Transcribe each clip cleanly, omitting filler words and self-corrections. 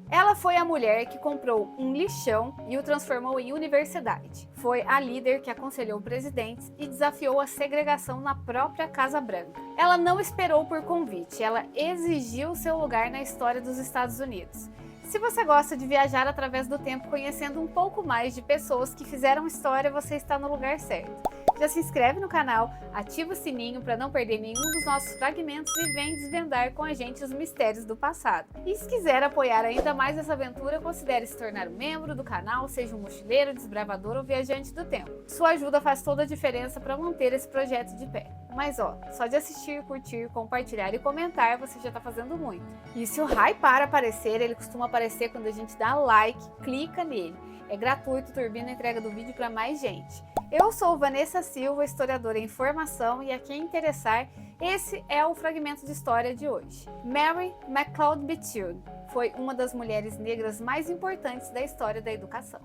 Ela foi a mulher que comprou um lixão e o transformou em universidade. Foi a líder que aconselhou presidentes e desafiou a segregação na própria Casa Branca. Ela não esperou por convite, ela exigiu seu lugar na história dos Estados Unidos. Se você gosta de viajar através do tempo conhecendo um pouco mais de pessoas que fizeram história, você está no lugar certo. Já se inscreve no canal, ativa o sininho para não perder nenhum dos nossos fragmentos e vem desvendar com a gente os mistérios do passado. E se quiser apoiar ainda mais essa aventura, considere se tornar um membro do canal, seja um mochileiro, desbravador ou viajante do tempo. Sua ajuda faz toda a diferença para manter esse projeto de pé. Mas só de assistir, curtir, compartilhar e comentar você já está fazendo muito. E se o hypar aparecer, ele costuma aparecer quando a gente dá like, clica nele. É gratuito, turbina a entrega do vídeo para mais gente. Eu sou Vanessa Silva, historiadora em formação, e a quem interessar, esse é o fragmento de história de hoje. Mary McLeod Bethune foi uma das mulheres negras mais importantes da história da educação.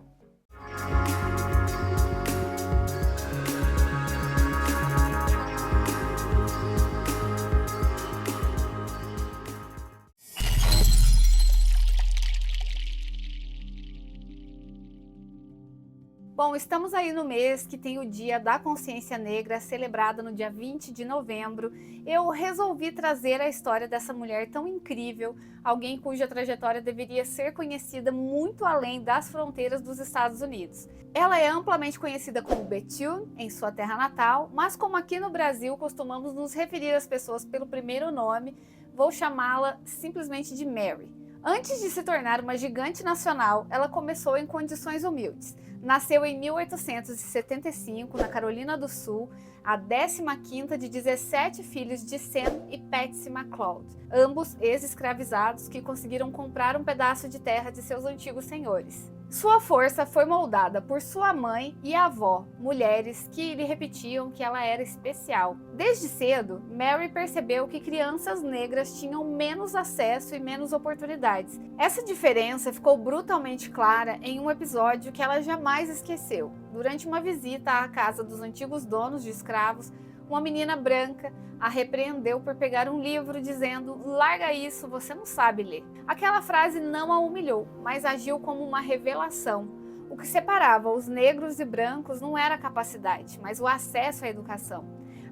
Bom, estamos aí no mês que tem o Dia da Consciência Negra, celebrado no dia 20 de novembro. Eu resolvi trazer a história dessa mulher tão incrível, alguém cuja trajetória deveria ser conhecida muito além das fronteiras dos Estados Unidos. Ela é amplamente conhecida como Bethune, em sua terra natal, mas como aqui no Brasil costumamos nos referir às pessoas pelo primeiro nome, vou chamá-la simplesmente de Mary. Antes de se tornar uma gigante nacional, ela começou em condições humildes. Nasceu em 1875, na Carolina do Sul, a 15ª de 17 filhos de Sam e Patsy McLeod, ambos ex-escravizados que conseguiram comprar um pedaço de terra de seus antigos senhores. Sua força foi moldada por sua mãe e avó, mulheres que lhe repetiam que ela era especial. Desde cedo, Mary percebeu que crianças negras tinham menos acesso e menos oportunidades. Essa diferença ficou brutalmente clara em um episódio que ela jamais esqueceu. Durante uma visita à casa dos antigos donos de escravos, uma menina branca a repreendeu por pegar um livro dizendo: "Larga isso, você não sabe ler". Aquela frase não a humilhou, mas agiu como uma revelação. O que separava os negros e brancos não era a capacidade, mas o acesso à educação.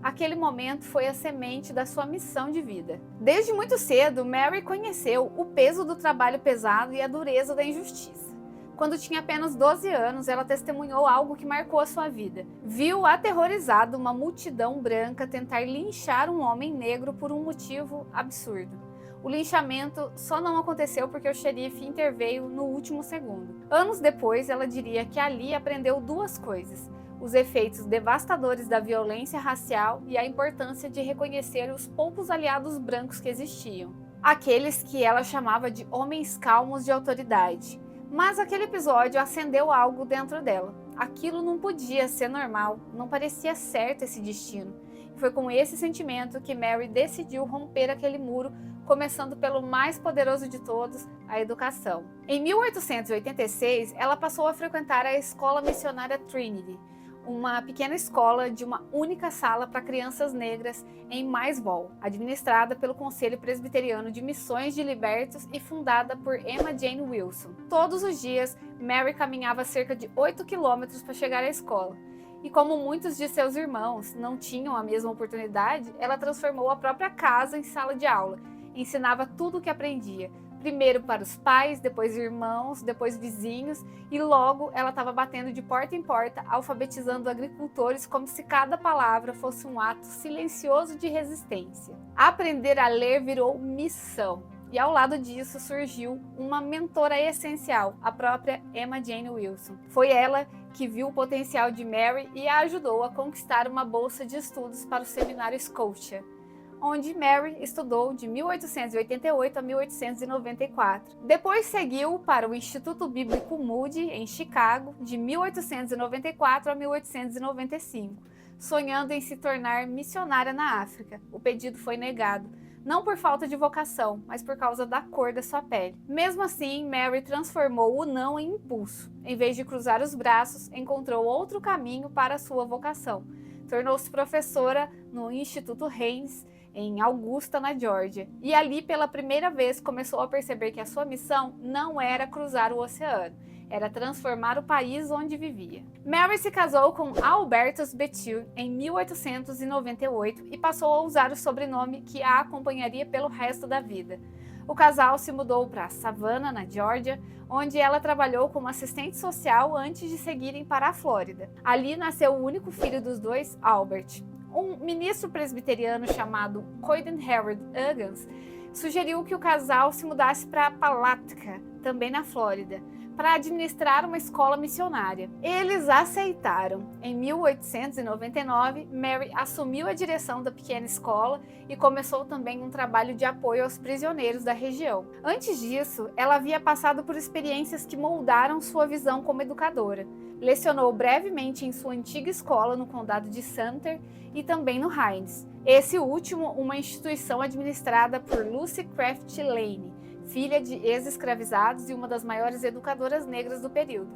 Aquele momento foi a semente da sua missão de vida. Desde muito cedo, Mary conheceu o peso do trabalho pesado e a dureza da injustiça. Quando tinha apenas 12 anos, ela testemunhou algo que marcou a sua vida. Viu aterrorizado uma multidão branca tentar linchar um homem negro por um motivo absurdo. O linchamento só não aconteceu porque o xerife interveio no último segundo. Anos depois, ela diria que ali aprendeu duas coisas: os efeitos devastadores da violência racial e a importância de reconhecer os poucos aliados brancos que existiam. Aqueles que ela chamava de homens calmos de autoridade. Mas aquele episódio acendeu algo dentro dela. Aquilo não podia ser normal, não parecia certo esse destino. E foi com esse sentimento que Mary decidiu romper aquele muro, começando pelo mais poderoso de todos, a educação. Em 1886, ela passou a frequentar a escola missionária Trinity, uma pequena escola de uma única sala para crianças negras em Maysville, administrada pelo Conselho Presbiteriano de Missões de Libertos e fundada por Emma Jane Wilson. Todos os dias, Mary caminhava cerca de 8 quilômetros para chegar à escola. E como muitos de seus irmãos não tinham a mesma oportunidade, ela transformou a própria casa em sala de aula. Ensinava tudo o que aprendia, primeiro para os pais, depois irmãos, depois vizinhos, e logo ela estava batendo de porta em porta, alfabetizando agricultores como se cada palavra fosse um ato silencioso de resistência. Aprender a ler virou missão, e ao lado disso surgiu uma mentora essencial, a própria Emma Jane Wilson. Foi ela que viu o potencial de Mary e a ajudou a conquistar uma bolsa de estudos para o seminário Scotia, onde Mary estudou de 1888 a 1894. Depois seguiu para o Instituto Bíblico Moody, em Chicago, de 1894 a 1895, sonhando em se tornar missionária na África. O pedido foi negado, não por falta de vocação, mas por causa da cor da sua pele. Mesmo assim, Mary transformou o não em impulso. Em vez de cruzar os braços, encontrou outro caminho para a sua vocação: tornou-se professora no Instituto Haynes, em Augusta, na Geórgia, e ali pela primeira vez começou a perceber que a sua missão não era cruzar o oceano, era transformar o país onde vivia. Mary se casou com Albertus Bettieux em 1898 e passou a usar o sobrenome que a acompanharia pelo resto da vida. O casal se mudou para Savannah, na Geórgia, onde ela trabalhou como assistente social antes de seguirem para a Flórida. Ali nasceu o único filho dos dois, Albert. Um ministro presbiteriano chamado Coiden Harold Huggins sugeriu que o casal se mudasse para Palatka, também na Flórida, para administrar uma escola missionária. Eles aceitaram. Em 1899, Mary assumiu a direção da pequena escola e começou também um trabalho de apoio aos prisioneiros da região. Antes disso, ela havia passado por experiências que moldaram sua visão como educadora. Lecionou brevemente em sua antiga escola no condado de Sumter e também no Haynes. Esse último, uma instituição administrada por Lucy Craft Lane, filha de ex-escravizados e uma das maiores educadoras negras do período.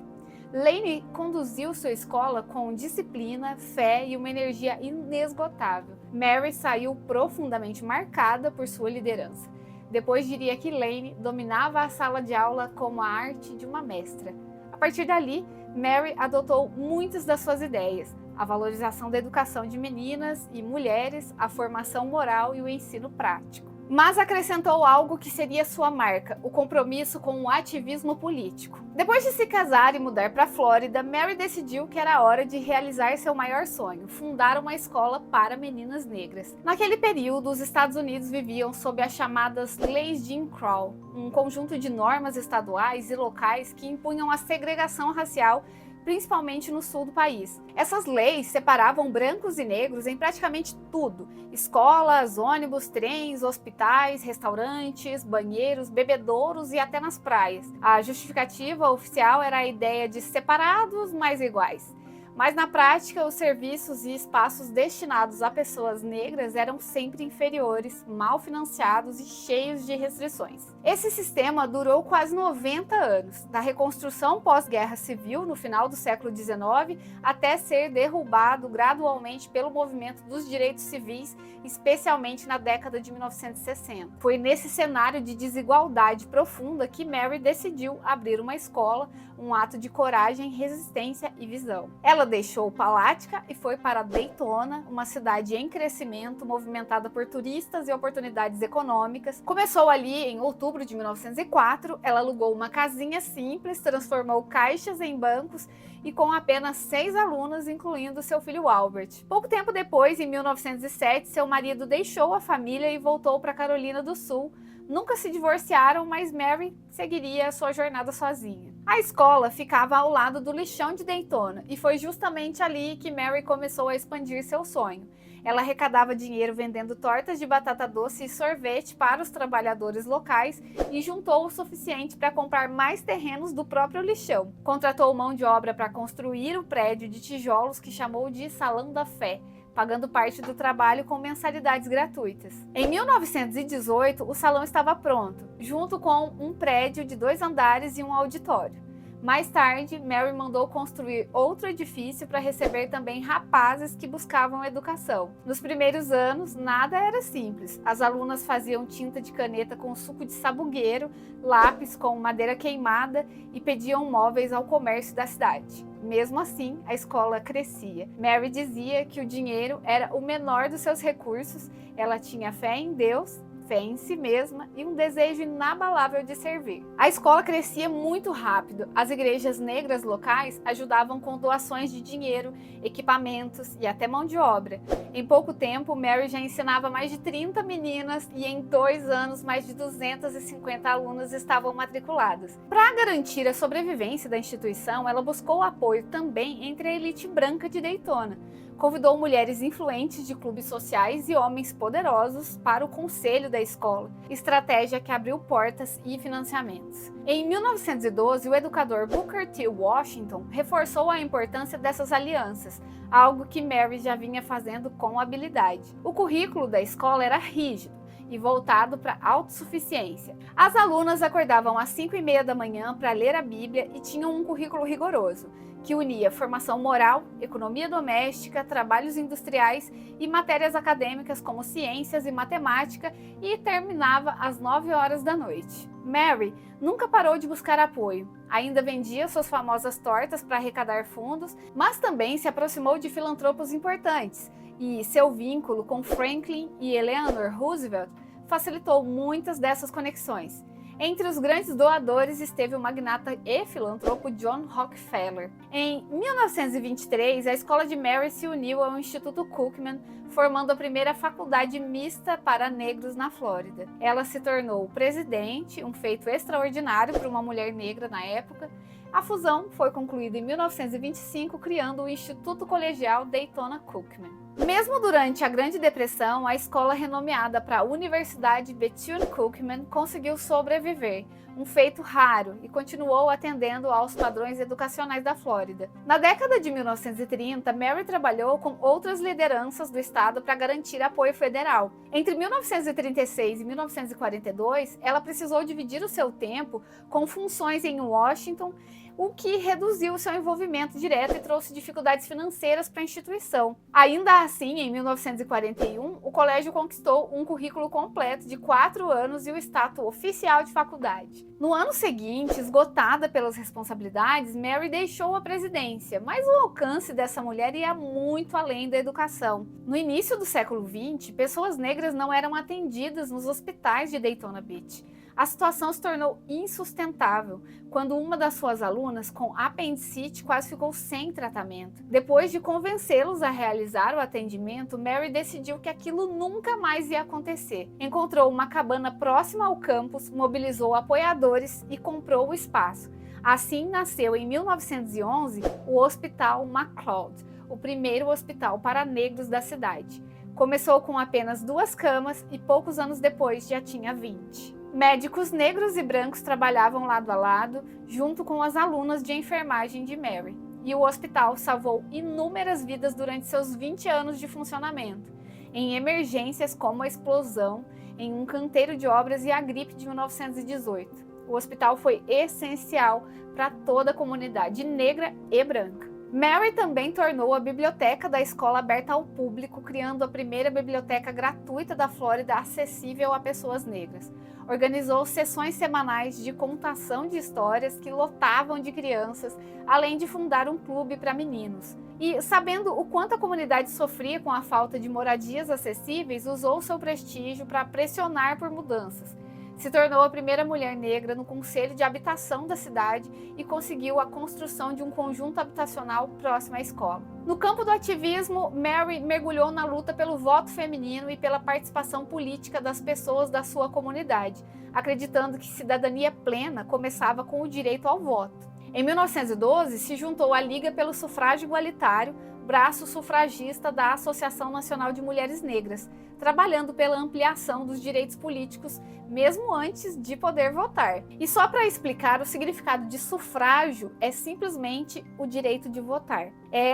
Lane conduziu sua escola com disciplina, fé e uma energia inesgotável. Mary saiu profundamente marcada por sua liderança. Depois diria que Lane dominava a sala de aula como a arte de uma mestra. A partir dali, Mary adotou muitas das suas ideias: a valorização da educação de meninas e mulheres, a formação moral e o ensino prático. Mas acrescentou algo que seria sua marca: o compromisso com o ativismo político. Depois de se casar e mudar para a Flórida, Mary decidiu que era hora de realizar seu maior sonho: fundar uma escola para meninas negras. Naquele período, os Estados Unidos viviam sob as chamadas Leis Jim Crow, um conjunto de normas estaduais e locais que impunham a segregação racial, principalmente no sul do país. Essas leis separavam brancos e negros em praticamente tudo: escolas, ônibus, trens, hospitais, restaurantes, banheiros, bebedouros e até nas praias. A justificativa oficial era a ideia de separados, mas iguais. Mas na prática, os serviços e espaços destinados a pessoas negras eram sempre inferiores, mal financiados e cheios de restrições. Esse sistema durou quase 90 anos, da reconstrução pós-guerra civil no final do século XIX até ser derrubado gradualmente pelo movimento dos direitos civis, especialmente na década de 1960. Foi nesse cenário de desigualdade profunda que Mary decidiu abrir uma escola, um ato de coragem, resistência e visão. Ela deixou Palatka e foi para Daytona, uma cidade em crescimento, movimentada por turistas e oportunidades econômicas. Começou ali em outubro de 1904, ela alugou uma casinha simples, transformou caixas em bancos e com apenas 6 alunas, incluindo seu filho Albert. Pouco tempo depois, em 1907, seu marido deixou a família e voltou para Carolina do Sul. Nunca se divorciaram, mas Mary seguiria sua jornada sozinha. A escola ficava ao lado do lixão de Daytona e foi justamente ali que Mary começou a expandir seu sonho. Ela arrecadava dinheiro vendendo tortas de batata doce e sorvete para os trabalhadores locais e juntou o suficiente para comprar mais terrenos do próprio lixão. Contratou mão de obra para construir o prédio de tijolos que chamou de Salão da Fé, pagando parte do trabalho com mensalidades gratuitas. Em 1918, o salão estava pronto, junto com um prédio de 2 andares e um auditório. Mais tarde, Mary mandou construir outro edifício para receber também rapazes que buscavam educação. Nos primeiros anos, nada era simples. As alunas faziam tinta de caneta com suco de sabugueiro, lápis com madeira queimada e pediam móveis ao comércio da cidade. Mesmo assim, a escola crescia. Mary dizia que o dinheiro era o menor dos seus recursos, ela tinha fé em Deus, fé em si mesma e um desejo inabalável de servir. A escola crescia muito rápido. As igrejas negras locais ajudavam com doações de dinheiro, equipamentos e até mão de obra. Em pouco tempo, Mary já ensinava mais de 30 meninas e em 2 anos mais de 250 alunas estavam matriculadas. Para garantir a sobrevivência da instituição, ela buscou apoio também entre a elite branca de Daytona. Convidou mulheres influentes de clubes sociais e homens poderosos para o conselho da escola, estratégia que abriu portas e financiamentos. Em 1912, o educador Booker T. Washington reforçou a importância dessas alianças, algo que Mary já vinha fazendo com habilidade. O currículo da escola era rígido e voltado para a autossuficiência. As alunas acordavam às 5h30 da manhã para ler a Bíblia e tinham um currículo rigoroso. que unia formação moral, economia doméstica, trabalhos industriais e matérias acadêmicas como ciências e matemática, e terminava às 9 horas da noite. Mary nunca parou de buscar apoio. Ainda vendia suas famosas tortas para arrecadar fundos, mas também se aproximou de filantropos importantes, e seu vínculo com Franklin e Eleanor Roosevelt facilitou muitas dessas conexões. Entre os grandes doadores esteve o magnata e filantropo John Rockefeller. Em 1923, a escola de Mary se uniu ao Instituto Cookman, formando a primeira faculdade mista para negros na Flórida. Ela se tornou presidente, um feito extraordinário para uma mulher negra na época. A fusão foi concluída em 1925, criando o Instituto Colegial Daytona Cookman. Mesmo durante a Grande Depressão, a escola renomeada para a Universidade Bethune-Cookman conseguiu sobreviver, um feito raro, e continuou atendendo aos padrões educacionais da Flórida. Na década de 1930, Mary trabalhou com outras lideranças do estado para garantir apoio federal. Entre 1936 e 1942, ela precisou dividir o seu tempo com funções em Washington, o que reduziu seu envolvimento direto e trouxe dificuldades financeiras para a instituição. Ainda assim, em 1941, o colégio conquistou um currículo completo de 4 anos e o status oficial de faculdade. No ano seguinte, esgotada pelas responsabilidades, Mary deixou a presidência, mas o alcance dessa mulher ia muito além da educação. No início do século XX, pessoas negras não eram atendidas nos hospitais de Daytona Beach. A situação se tornou insustentável quando uma das suas alunas, com apendicite, quase ficou sem tratamento. Depois de convencê-los a realizar o atendimento, Mary decidiu que aquilo nunca mais ia acontecer. Encontrou uma cabana próxima ao campus, mobilizou apoiadores e comprou o espaço. Assim nasceu em 1911 o Hospital McLeod, o primeiro hospital para negros da cidade. Começou com apenas 2 camas e poucos anos depois já tinha 20. Médicos negros e brancos trabalhavam lado a lado, junto com as alunas de enfermagem de Mary, e o hospital salvou inúmeras vidas durante seus 20 anos de funcionamento, em emergências como a explosão em um canteiro de obras e a gripe de 1918. O hospital foi essencial para toda a comunidade negra e branca. Mary também tornou a biblioteca da escola aberta ao público, criando a primeira biblioteca gratuita da Flórida acessível a pessoas negras. Organizou sessões semanais de contação de histórias que lotavam de crianças, além de fundar um clube para meninos. E, sabendo o quanto a comunidade sofria com a falta de moradias acessíveis, usou seu prestígio para pressionar por mudanças. Se tornou a primeira mulher negra no conselho de habitação da cidade e conseguiu a construção de um conjunto habitacional próximo à escola. No campo do ativismo, Mary mergulhou na luta pelo voto feminino e pela participação política das pessoas da sua comunidade, acreditando que cidadania plena começava com o direito ao voto. Em 1912, se juntou à Liga pelo Sufrágio Igualitário, braço sufragista da Associação Nacional de Mulheres Negras, trabalhando pela ampliação dos direitos políticos, mesmo antes de poder votar. E só para explicar, o significado de sufrágio é simplesmente o direito de votar.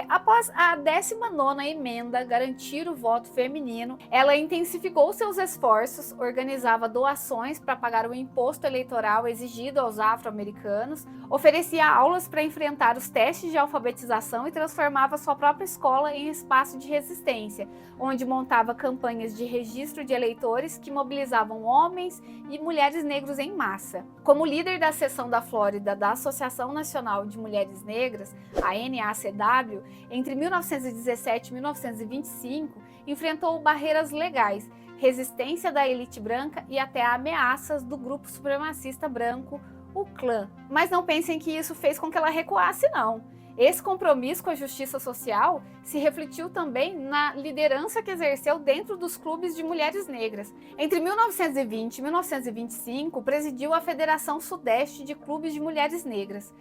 Após a 19ª emenda garantir o voto feminino, ela intensificou seus esforços, organizava doações para pagar o imposto eleitoral exigido aos afro-americanos, oferecia aulas para enfrentar os testes de alfabetização e transformava sua própria escola em espaço de resistência, onde montava campanhas de registro de eleitores que mobilizavam homens e mulheres negros em massa. Como líder da seção da Flórida da Associação Nacional de Mulheres Negras, a NACW, entre 1917 e 1925, enfrentou barreiras legais, resistência da elite branca e até ameaças do grupo supremacista branco, o Klan. Mas não pensem que isso fez com que ela recuasse, não. Esse compromisso com a justiça social se refletiu também na liderança que exerceu dentro dos clubes de mulheres negras. Entre 1920 e 1925, presidiu a Federação Sudeste de Clubes de Mulheres Negras,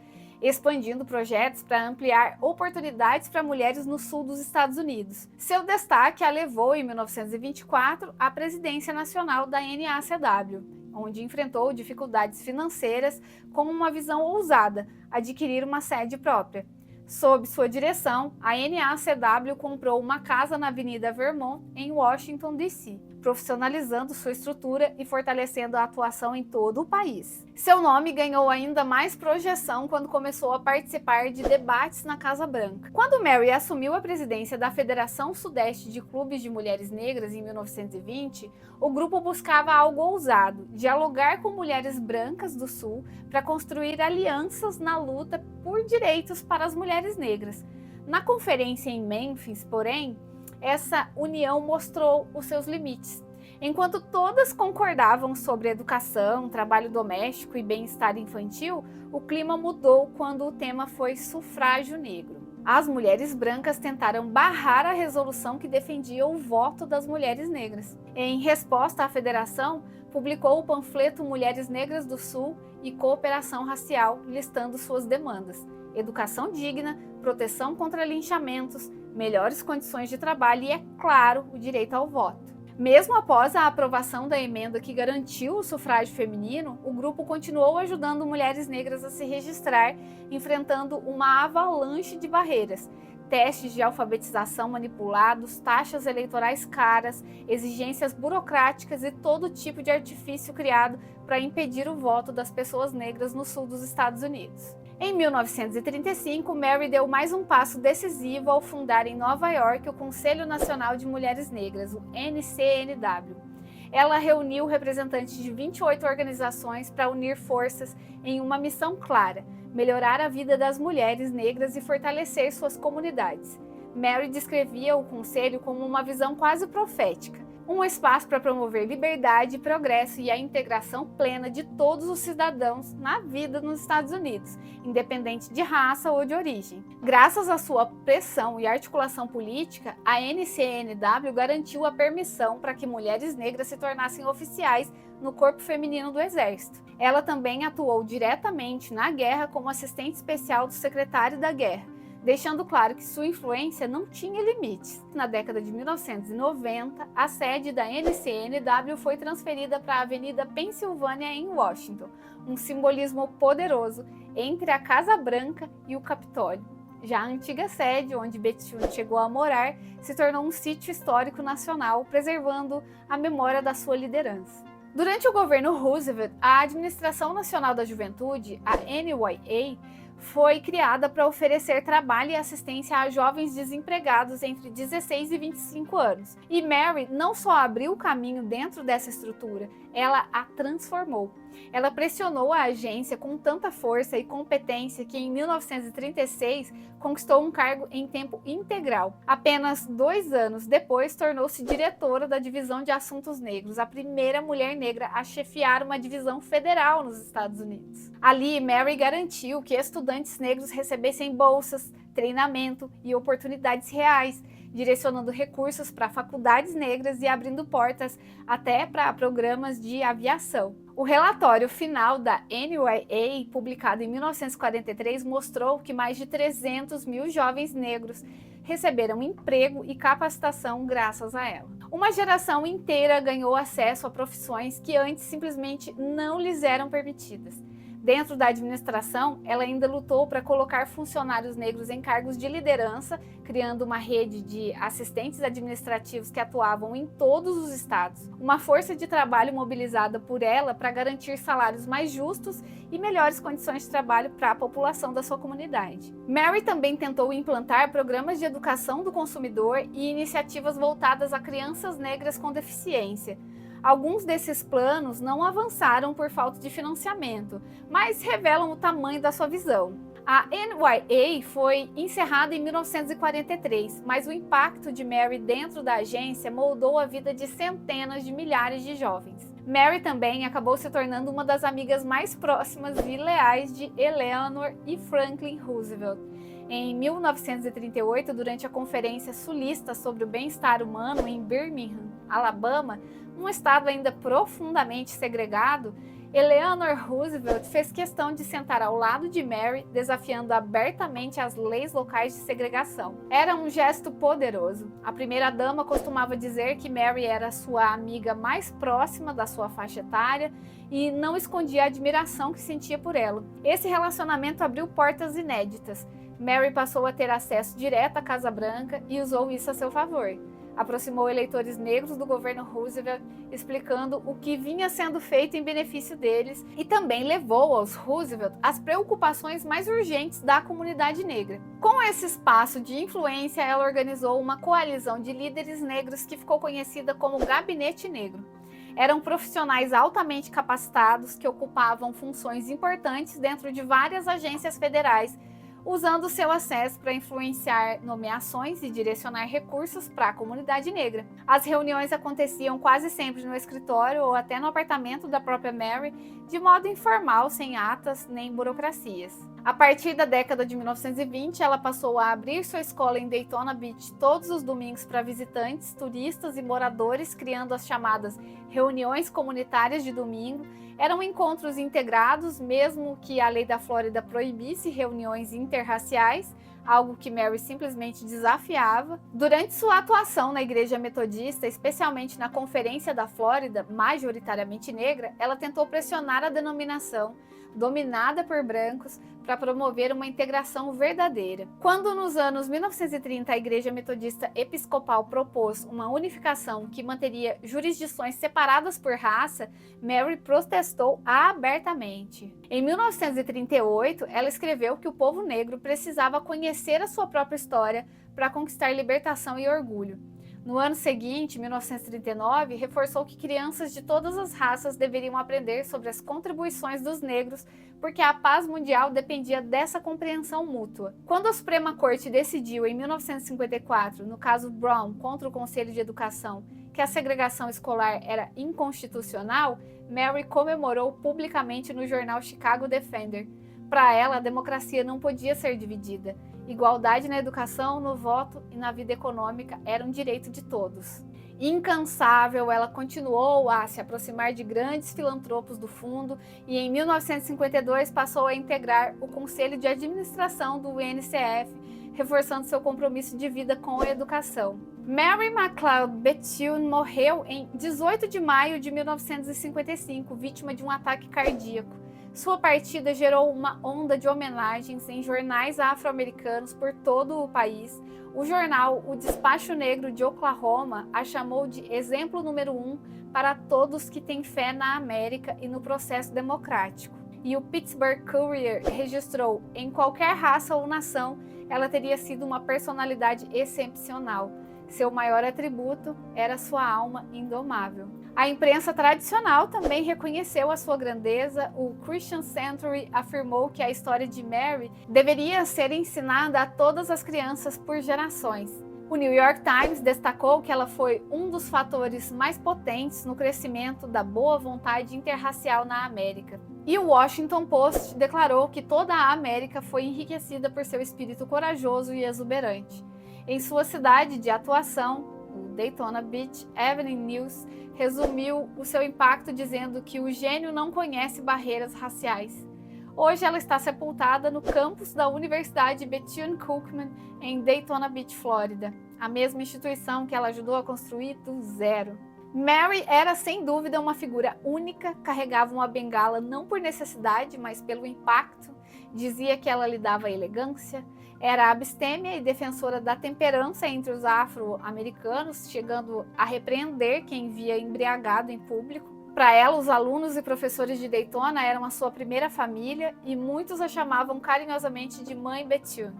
expandindo projetos para ampliar oportunidades para mulheres no sul dos Estados Unidos. Seu destaque a levou, em 1924, à presidência nacional da NACW, onde enfrentou dificuldades financeiras com uma visão ousada, adquirir uma sede própria. Sob sua direção, a NACW comprou uma casa na Avenida Vermont, em Washington, D.C. profissionalizando sua estrutura e fortalecendo a atuação em todo o país. Seu nome ganhou ainda mais projeção quando começou a participar de debates na Casa Branca. Quando Mary assumiu a presidência da Federação Sudeste de Clubes de Mulheres Negras em 1920, o grupo buscava algo ousado: dialogar com mulheres brancas do Sul para construir alianças na luta por direitos para as mulheres negras. Na conferência em Memphis, porém, essa união mostrou os seus limites. Enquanto todas concordavam sobre educação, trabalho doméstico e bem-estar infantil, o clima mudou quando o tema foi sufrágio negro. As mulheres brancas tentaram barrar a resolução que defendia o voto das mulheres negras. Em resposta, a federação publicou o panfleto Mulheres Negras do Sul e Cooperação Racial, listando suas demandas: educação digna, proteção contra linchamentos, melhores condições de trabalho e, é claro, o direito ao voto. Mesmo após a aprovação da emenda que garantiu o sufrágio feminino, o grupo continuou ajudando mulheres negras a se registrar, enfrentando uma avalanche de barreiras: testes de alfabetização manipulados, taxas eleitorais caras, exigências burocráticas e todo tipo de artifício criado para impedir o voto das pessoas negras no sul dos Estados Unidos. Em 1935, Mary deu mais um passo decisivo ao fundar em Nova York o Conselho Nacional de Mulheres Negras, o NCNW. Ela reuniu representantes de 28 organizações para unir forças em uma missão clara: melhorar a vida das mulheres negras e fortalecer suas comunidades. Mary descrevia o conselho como uma visão quase profética: um espaço para promover liberdade, progresso e a integração plena de todos os cidadãos na vida nos Estados Unidos, independente de raça ou de origem. Graças à sua pressão e articulação política, a NCNW garantiu a permissão para que mulheres negras se tornassem oficiais no corpo feminino do Exército. Ela também atuou diretamente na guerra como assistente especial do secretário da Guerra, deixando claro que sua influência não tinha limites. Na década de 1990, a sede da NCNW foi transferida para a Avenida Pensilvânia, em Washington, um simbolismo poderoso entre a Casa Branca e o Capitólio. Já a antiga sede, onde Bethune chegou a morar, se tornou um sítio histórico nacional, preservando a memória da sua liderança. Durante o governo Roosevelt, a Administração Nacional da Juventude, a NYA, foi criada para oferecer trabalho e assistência a jovens desempregados entre 16 e 25 anos. E Mary não só abriu o caminho dentro dessa estrutura, ela a transformou. Ela pressionou a agência com tanta força e competência que em 1936 conquistou um cargo em tempo integral. Apenas 2 anos depois, tornou-se diretora da Divisão de Assuntos Negros, a primeira mulher negra a chefiar uma divisão federal nos Estados Unidos. Ali, Mary garantiu que estudantes negros recebessem bolsas, treinamento e oportunidades reais, direcionando recursos para faculdades negras e abrindo portas até para programas de aviação. O relatório final da NYA, publicado em 1943, mostrou que mais de 300 mil jovens negros receberam emprego e capacitação graças a ela. Uma geração inteira ganhou acesso a profissões que antes simplesmente não lhes eram permitidas. Dentro da administração, ela ainda lutou para colocar funcionários negros em cargos de liderança, criando uma rede de assistentes administrativos que atuavam em todos os estados. Uma força de trabalho mobilizada por ela para garantir salários mais justos e melhores condições de trabalho para a população da sua comunidade. Mary também tentou implantar programas de educação do consumidor e iniciativas voltadas a crianças negras com deficiência. Alguns desses planos não avançaram por falta de financiamento, mas revelam o tamanho da sua visão. A NYA foi encerrada em 1943, mas o impacto de Mary dentro da agência moldou a vida de centenas de milhares de jovens. Mary também acabou se tornando uma das amigas mais próximas e leais de Eleanor e Franklin Roosevelt. Em 1938, durante a Conferência Sulista sobre o Bem-Estar Humano em Birmingham, Alabama, um estado ainda profundamente segregado, Eleanor Roosevelt fez questão de sentar ao lado de Mary, desafiando abertamente as leis locais de segregação. Era um gesto poderoso. A primeira-dama costumava dizer que Mary era sua amiga mais próxima da sua faixa etária e não escondia a admiração que sentia por ela. Esse relacionamento abriu portas inéditas. Mary passou a ter acesso direto à Casa Branca e usou isso a seu favor. aproximou eleitores negros do governo Roosevelt, explicando o que vinha sendo feito em benefício deles, e também levou aos Roosevelt as preocupações mais urgentes da comunidade negra. Com esse espaço de influência, ela organizou uma coalizão de líderes negros que ficou conhecida como Gabinete Negro. Eram profissionais altamente capacitados que ocupavam funções importantes dentro de várias agências federais, usando seu acesso para influenciar nomeações e direcionar recursos para a comunidade negra. As reuniões aconteciam quase sempre no escritório ou até no apartamento da própria Mary, de modo informal, sem atas nem burocracias. A partir da década de 1920, ela passou a abrir sua escola em Daytona Beach todos os domingos para visitantes, turistas e moradores, criando as chamadas reuniões comunitárias de domingo. Eram encontros integrados, mesmo que a lei da Flórida proibisse reuniões interraciais, algo que Mary simplesmente desafiava. Durante sua atuação na Igreja Metodista, especialmente na Conferência da Flórida, majoritariamente negra, ela tentou pressionar a denominação, dominada por brancos, para promover uma integração verdadeira. Quando nos anos 1930 a Igreja Metodista Episcopal propôs uma unificação que manteria jurisdições separadas por raça, Mary protestou abertamente. Em 1938, ela escreveu que o povo negro precisava conhecer a sua própria história para conquistar libertação e orgulho. No ano seguinte, 1939, reforçou que crianças de todas as raças deveriam aprender sobre as contribuições dos negros, porque a paz mundial dependia dessa compreensão mútua. Quando a Suprema Corte decidiu, em 1954, no caso Brown contra o Conselho de Educação, que a segregação escolar era inconstitucional, Mary comemorou publicamente no jornal Chicago Defender. Para ela, a democracia não podia ser dividida. Igualdade na educação, no voto e na vida econômica era um direito de todos. Incansável, ela continuou a se aproximar de grandes filantropos do fundo e em 1952 passou a integrar o Conselho de Administração do UNCF, reforçando seu compromisso de vida com a educação. Mary McLeod Bethune morreu em 18 de maio de 1955, vítima de um ataque cardíaco. Sua partida gerou uma onda de homenagens em jornais afro-americanos por todo o país. O jornal O Despacho Negro de Oklahoma a chamou de exemplo número 1 para todos que têm fé na América e no processo democrático. E o Pittsburgh Courier registrou: em qualquer raça ou nação, ela teria sido uma personalidade excepcional. Seu maior atributo era sua alma indomável. A imprensa tradicional também reconheceu a sua grandeza. O Christian Century afirmou que a história de Mary deveria ser ensinada a todas as crianças por gerações. O New York Times destacou que ela foi um dos fatores mais potentes no crescimento da boa vontade interracial na América. E o Washington Post declarou que toda a América foi enriquecida por seu espírito corajoso e exuberante. Em sua cidade de atuação, o Daytona Beach Evening News resumiu o seu impacto dizendo que o gênio não conhece barreiras raciais. Hoje ela está sepultada no campus da Universidade Bethune-Cookman em Daytona Beach, Flórida, a mesma instituição que ela ajudou a construir do zero. Mary era sem dúvida uma figura única, carregava uma bengala não por necessidade, mas pelo impacto. Dizia que ela lhe dava elegância, era abstêmia e defensora da temperança entre os afro-americanos, chegando a repreender quem via embriagado em público. Para ela, os alunos e professores de Daytona eram a sua primeira família e muitos a chamavam carinhosamente de Mãe Bethune.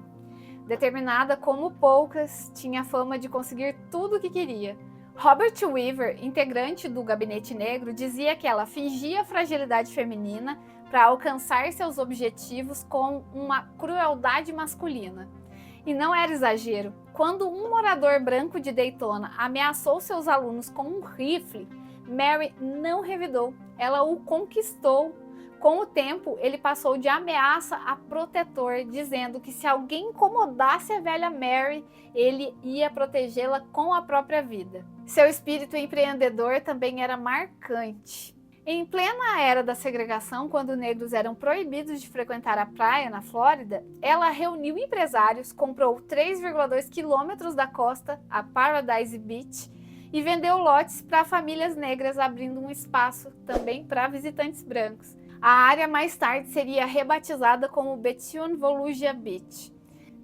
Determinada como poucas, tinha a fama de conseguir tudo o que queria. Robert Weaver, integrante do Gabinete Negro, dizia que ela fingia fragilidade feminina para alcançar seus objetivos com uma crueldade masculina. E não era exagero. Quando um morador branco de Daytona ameaçou seus alunos com um rifle, Mary não revidou, ela o conquistou. Com o tempo, ele passou de ameaça a protetor, dizendo que se alguém incomodasse a velha Mary, ele ia protegê-la com a própria vida. Seu espírito empreendedor também era marcante. Em plena era da segregação, quando negros eram proibidos de frequentar a praia na Flórida, ela reuniu empresários, comprou 3,2 quilômetros da costa, a Paradise Beach, e vendeu lotes para famílias negras, abrindo um espaço também para visitantes brancos. A área mais tarde seria rebatizada como Bethune-Volusia Beach.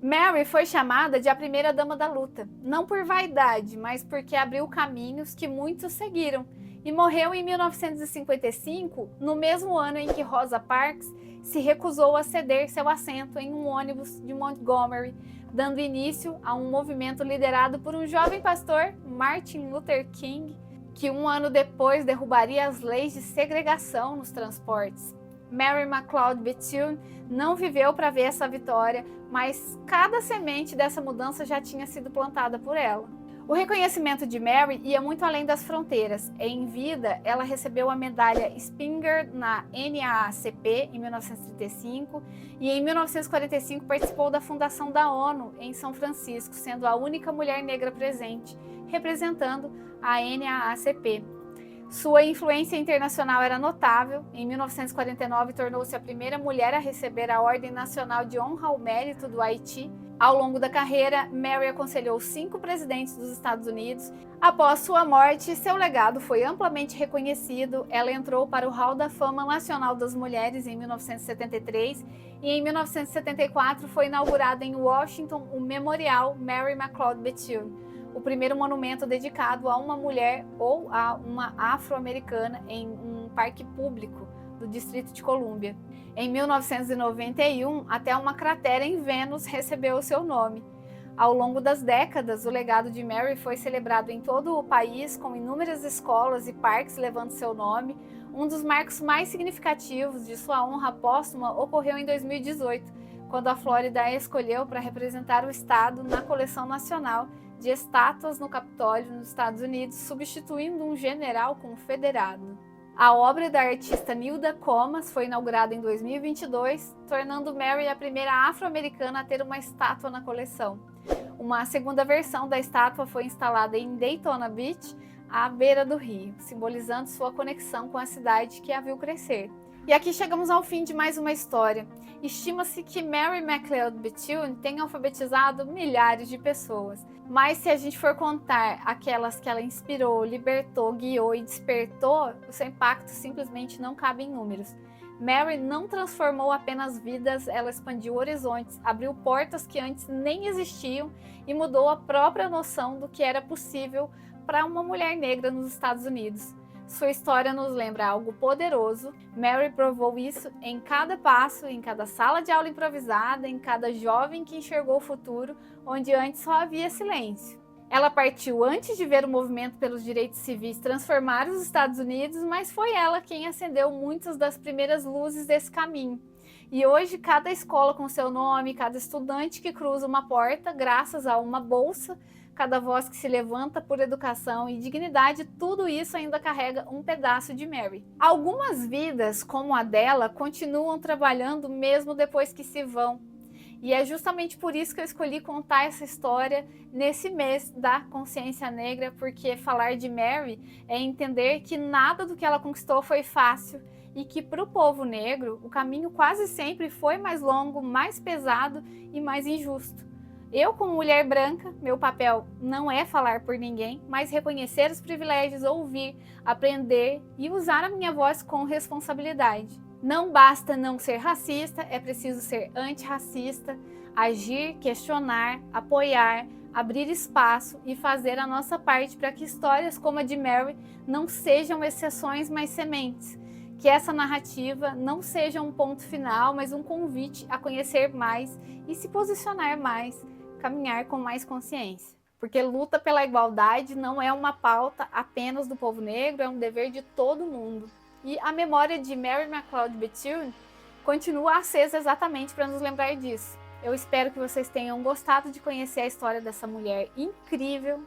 Mary foi chamada de a primeira dama da luta, não por vaidade, mas porque abriu caminhos que muitos seguiram, e morreu em 1955, no mesmo ano em que Rosa Parks se recusou a ceder seu assento em um ônibus de Montgomery, dando início a um movimento liderado por um jovem pastor, Martin Luther King, que um ano depois derrubaria as leis de segregação nos transportes. Mary McLeod Bethune não viveu para ver essa vitória, mas cada semente dessa mudança já tinha sido plantada por ela. O reconhecimento de Mary ia muito além das fronteiras. Em vida, ela recebeu a medalha Springer na NAACP em 1935 e em 1945 participou da fundação da ONU em São Francisco, sendo a única mulher negra presente, representando a NAACP. Sua influência internacional era notável. Em 1949, tornou-se a primeira mulher a receber a Ordem Nacional de Honra ao Mérito do Haiti. Ao longo da carreira, Mary aconselhou 5 presidentes dos Estados Unidos. Após sua morte, seu legado foi amplamente reconhecido. Ela entrou para o Hall da Fama Nacional das Mulheres em 1973 e em 1974 foi inaugurado em Washington o Memorial Mary McLeod Bethune, o primeiro monumento dedicado a uma mulher ou a uma afro-americana em um parque público do Distrito de Colômbia. Em 1991, até uma cratera em Vênus recebeu o seu nome. Ao longo das décadas, o legado de Mary foi celebrado em todo o país, com inúmeras escolas e parques levando seu nome. Um dos marcos mais significativos de sua honra póstuma ocorreu em 2018, quando a Flórida a escolheu para representar o estado na coleção nacional de estátuas no Capitólio, nos Estados Unidos, substituindo um general confederado. A obra da artista Nilda Comas foi inaugurada em 2022, tornando Mary a primeira afro-americana a ter uma estátua na coleção. Uma segunda versão da estátua foi instalada em Daytona Beach, à beira do rio, simbolizando sua conexão com a cidade que a viu crescer. E aqui chegamos ao fim de mais uma história. Estima-se que Mary McLeod Bethune tenha alfabetizado milhares de pessoas. Mas se a gente for contar aquelas que ela inspirou, libertou, guiou e despertou, o seu impacto simplesmente não cabe em números. Mary não transformou apenas vidas, ela expandiu horizontes, abriu portas que antes nem existiam e mudou a própria noção do que era possível para uma mulher negra nos Estados Unidos. Sua história nos lembra algo poderoso. Mary provou isso em cada passo, em cada sala de aula improvisada, em cada jovem que enxergou o futuro, onde antes só havia silêncio. Ela partiu antes de ver o movimento pelos direitos civis transformar os Estados Unidos, mas foi ela quem acendeu muitas das primeiras luzes desse caminho. E hoje, cada escola com seu nome, cada estudante que cruza uma porta, graças a uma bolsa, cada voz que se levanta por educação e dignidade, tudo isso ainda carrega um pedaço de Mary. Algumas vidas, como a dela, continuam trabalhando mesmo depois que se vão. E é justamente por isso que eu escolhi contar essa história nesse mês da consciência negra, porque falar de Mary é entender que nada do que ela conquistou foi fácil e que para o povo negro o caminho quase sempre foi mais longo, mais pesado e mais injusto. Eu, como mulher branca, meu papel não é falar por ninguém, mas reconhecer os privilégios, ouvir, aprender e usar a minha voz com responsabilidade. Não basta não ser racista, é preciso ser antirracista, agir, questionar, apoiar, abrir espaço e fazer a nossa parte para que histórias como a de Mary não sejam exceções, mas sementes. Que essa narrativa não seja um ponto final, mas um convite a conhecer mais e se posicionar mais, caminhar com mais consciência. Porque luta pela igualdade não é uma pauta apenas do povo negro, é um dever de todo mundo. E a memória de Mary McLeod Bethune continua acesa exatamente para nos lembrar disso. Eu espero que vocês tenham gostado de conhecer a história dessa mulher incrível.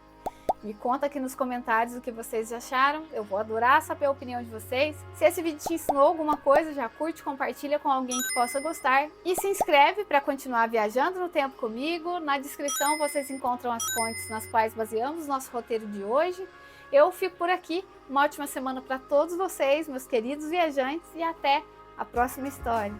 Me conta aqui nos comentários o que vocês acharam, eu vou adorar saber a opinião de vocês. Se esse vídeo te ensinou alguma coisa, já curte, compartilha com alguém que possa gostar. E se inscreve para continuar viajando no tempo comigo. Na descrição vocês encontram as fontes nas quais baseamos nosso roteiro de hoje. Eu fico por aqui, uma ótima semana para todos vocês, meus queridos viajantes, e até a próxima história.